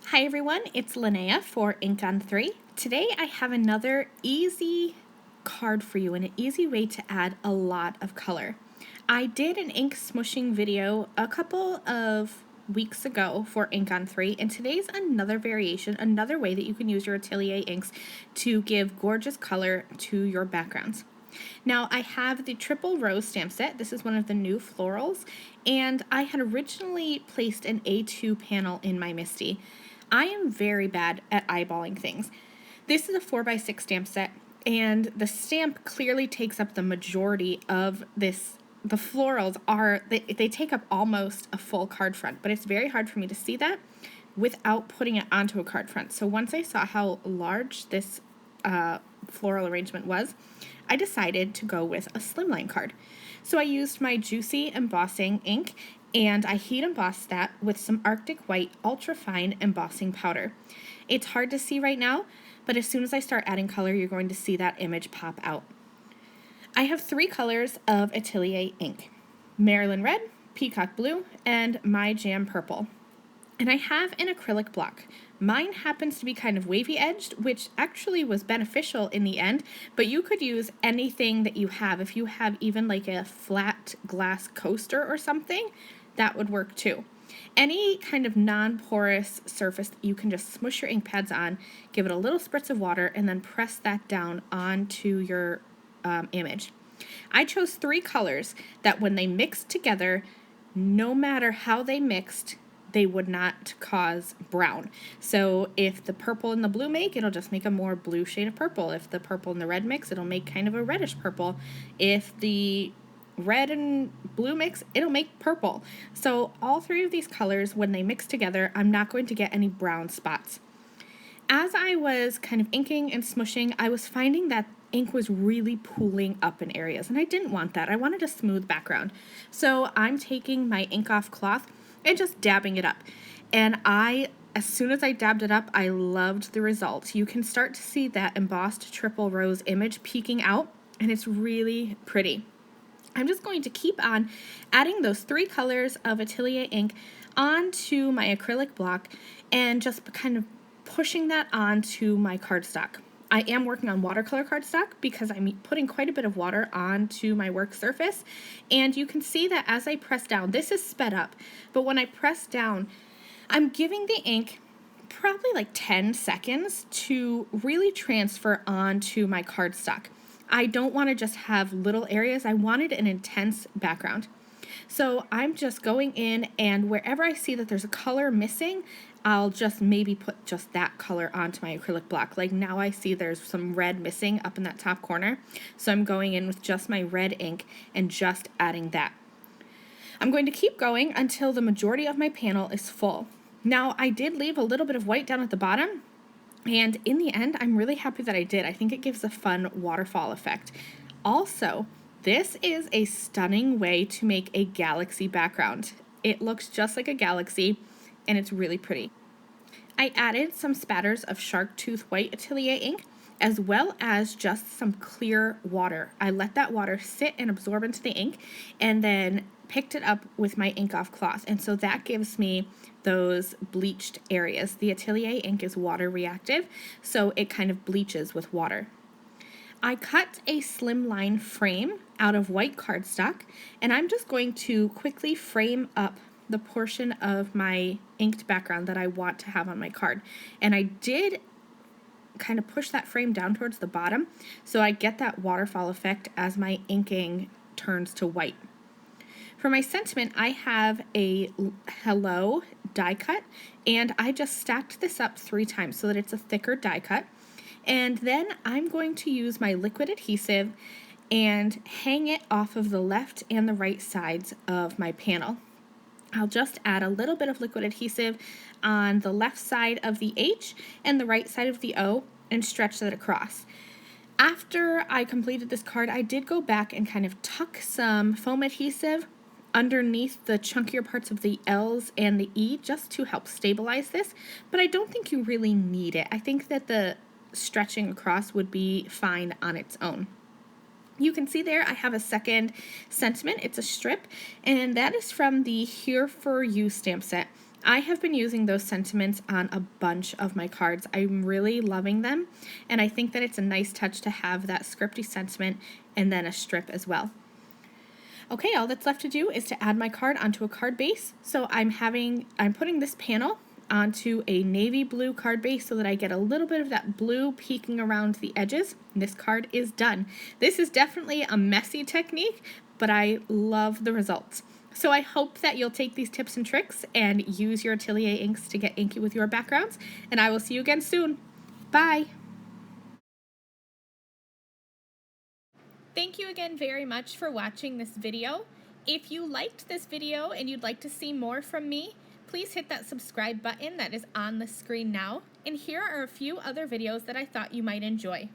Hi everyone, it's Lynnea for InkOn3. Today I have another easy card for you and an easy way to add a lot of color. I did an ink smooshing video a couple of weeks ago for InkOn3, and today's another variation, another way that you can use your Atelier inks to give gorgeous color to your backgrounds. Now I have the triple rose stamp set. This is one of the new florals, and I had originally placed an A2 panel in my MISTI. I am very bad at eyeballing things. This is a 4x6 stamp set, and the stamp clearly takes up the majority of this. The florals they take up almost a full card front, but it's very hard for me to see that without putting it onto a card front. So once I saw how large this floral arrangement was, I decided to go with a Slimline card. So I used my Juicy embossing ink, and I heat embossed that with some Arctic White ultra fine embossing powder. It's hard to see right now, but as soon as I start adding color, you're going to see that image pop out. I have 3 colors of Atelier ink: Maryland Red, Peacock Blue, and My Jam Purple. And I have an acrylic block. Mine happens to be kind of wavy edged, which actually was beneficial in the end, but you could use anything that you have. If you have even like a flat glass coaster or something, that would work too. Any kind of non-porous surface that you can just smush your ink pads on, give it a little spritz of water, and then press that down onto your image. I chose 3 colors that when they mixed together, no matter how they mixed, they would not cause brown. So if the purple and the blue make, it'll just make a more blue shade of purple. If the purple and the red mix, it'll make kind of a reddish purple. If the red and blue mix, it'll make purple. So all 3 of these colors, when they mix together, I'm not going to get any brown spots. As I was kind of inking and smushing, I was finding that ink was really pooling up in areas, and I didn't want that. I wanted a smooth background. So I'm taking my ink off cloth and just dabbing it up. And as soon as I dabbed it up, I loved the result. You can start to see that embossed triple rose image peeking out, and it's really pretty. I'm just going to keep on adding those 3 colors of Atelier ink onto my acrylic block and just kind of pushing that onto my cardstock. I am working on watercolor cardstock because I'm putting quite a bit of water onto my work surface, and you can see that as I press down, this is sped up, but when I press down, I'm giving the ink probably like 10 seconds to really transfer onto my cardstock. I don't want to just have little areas. I wanted an intense background. So I'm just going in, and wherever I see that there's a color missing, I'll just maybe put just that color onto my acrylic block. Like now I see there's some red missing up in that top corner. So I'm going in with just my red ink and just adding that. I'm going to keep going until the majority of my panel is full. Now I did leave a little bit of white down at the bottom, and in the end, I'm really happy that I did. I think it gives a fun waterfall effect. Also, this is a stunning way to make a galaxy background. It looks just like a galaxy, and it's really pretty. I added some spatters of Shark Tooth White Atelier ink, as well as just some clear water. I let that water sit and absorb into the ink, and then picked it up with my ink off cloth, and so that gives me those bleached areas. The Atelier ink is water reactive, so it kind of bleaches with water. I cut a Slimline frame out of white cardstock, and I'm just going to quickly frame up the portion of my inked background that I want to have on my card. And I did kind of push that frame down towards the bottom so I get that waterfall effect as my inking turns to white. For my sentiment, I have a hello die cut, and I just stacked this up 3 times so that it's a thicker die cut. And then I'm going to use my liquid adhesive and hang it off of the left and the right sides of my panel. I'll just add a little bit of liquid adhesive on the left side of the H and the right side of the O and stretch that across. After I completed this card, I did go back and kind of tuck some foam adhesive underneath the chunkier parts of the L's and the E just to help stabilize this, but I don't think you really need it. I think that the stretching across would be fine on its own. You can see there I have a second sentiment. It's a strip, and that is from the Here For You stamp set. I have been using those sentiments on a bunch of my cards. I'm really loving them, and I think that it's a nice touch to have that scripty sentiment and then a strip as well. Okay, all that's left to do is to add my card onto a card base. So I'm putting this panel onto a navy blue card base so that I get a little bit of that blue peeking around the edges. And this card is done. This is definitely a messy technique, but I love the results. So I hope that you'll take these tips and tricks and use your Atelier inks to get inky with your backgrounds, and I will see you again soon. Bye! Thank you again very much for watching this video. If you liked this video and you'd like to see more from me, please hit that subscribe button that is on the screen now. And here are a few other videos that I thought you might enjoy.